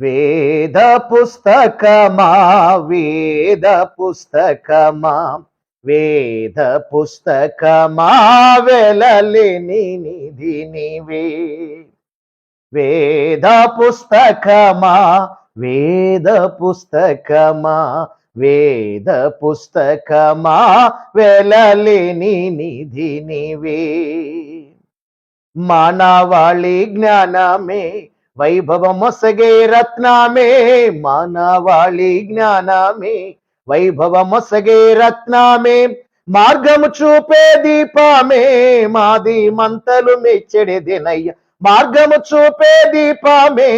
వేద పుస్తకమా వేద పుస్తకమా వేద పుస్తకమా వెలలేని నిధి నీవే. వేద పుస్తకమా వేద పుస్తకమా వేద పుస్తకమా వెలలేని నిధి నీవే. మానవాళి జ్ఞానమే వైభవమొసగే రత్నమే, మానవాళి జ్ఞానమే వైభవమొసగే రత్నమే, మార్గము చూపే దీపమే మాది మంతలు మెచ్చెడెదెనయ్య. మార్గము చూపే దీపమే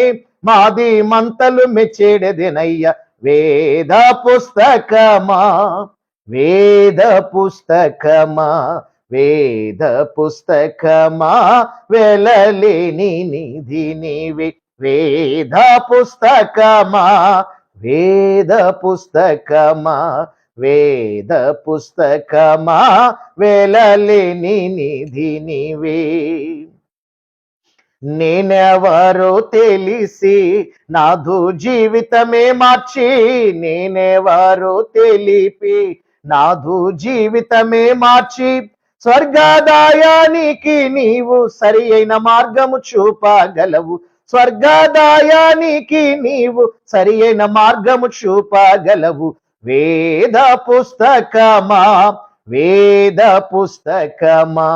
మాది మంతలు మెచ్చెడెదెనయ్య. వేద పుస్తకమా వేద పుస్తకమా వేద పుస్తకమా వెలలేని నిధి నీవే. వేద పుస్తకమా వేద పుస్తకమా వేద పుస్తకమా వెలలేని నిధి నీవే. నేనెవరో తెలిసి నాదు జీవితమే మార్చి, నేనెవరో తెలిపి నాదు జీవితమే మార్చి, స్వర్గదాయానికి నీవు సరి అయిన మార్గము చూపగలవు. స్వర్గదాయానికి నీవు సరి అయిన మార్గము చూపగలవు. వేద పుస్తకమా వేద పుస్తకమా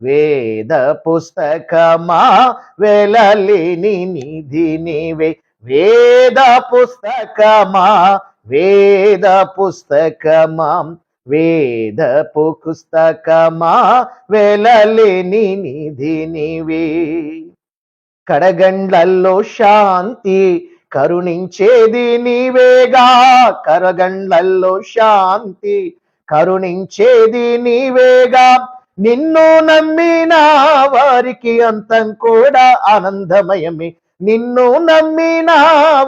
వేద పుస్తకమా వెలలేని నిధి నీవే. వేద పుస్తకమా వేద పుస్తకమా వేద పుస్తకమా వెలలేని నిధి నీవే. కడగండ్లల్లో శాంతి కరుణించేది నీవేగా, కరగండ్లల్లో శాంతి కరుణించేది నీవేగా. నిన్ను నమ్మిన వారికి అంతం కూడా ఆనందమయమే, నిన్ను నమ్మిన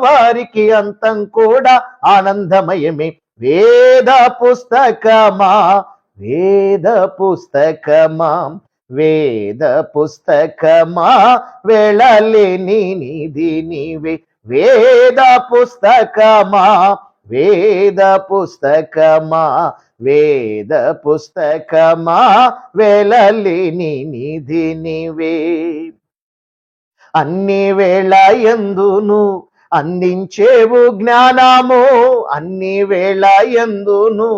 వారికి అంతం కూడా ఆనందమయమే. వేద పుస్తకమా వేద పుస్తకమా వేద పుస్తకమా వెలలేని నిధి నీవే. వేద పుస్తకమా వేద పుస్తకమా వేద పుస్తకమా వెలలేని నిధి నీవే. అన్ని వేళ యందును అందించేవు జ్ఞానము, అన్ని వేళ యందును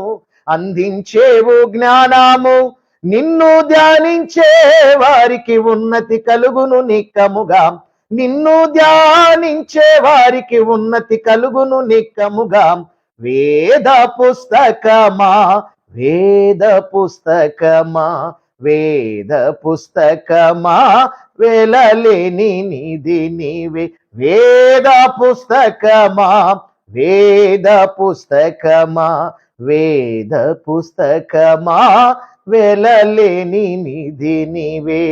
అందించేవు జ్ఞానము, నిన్ను ధ్యానించే వారికి ఉన్నతి కలుగును నిక్కముగా, నిన్ను ధ్యానించే వారికి ఉన్నతి కలుగును నిక్కముగా. వేద పుస్తకమా వేద పుస్తకమా వేద పుస్తకమా వెలలేని నిధి నీవే. వేద పుస్తకమా వేద పుస్తకమా వేద పుస్తకమా వెలలేని నిధి నీవే.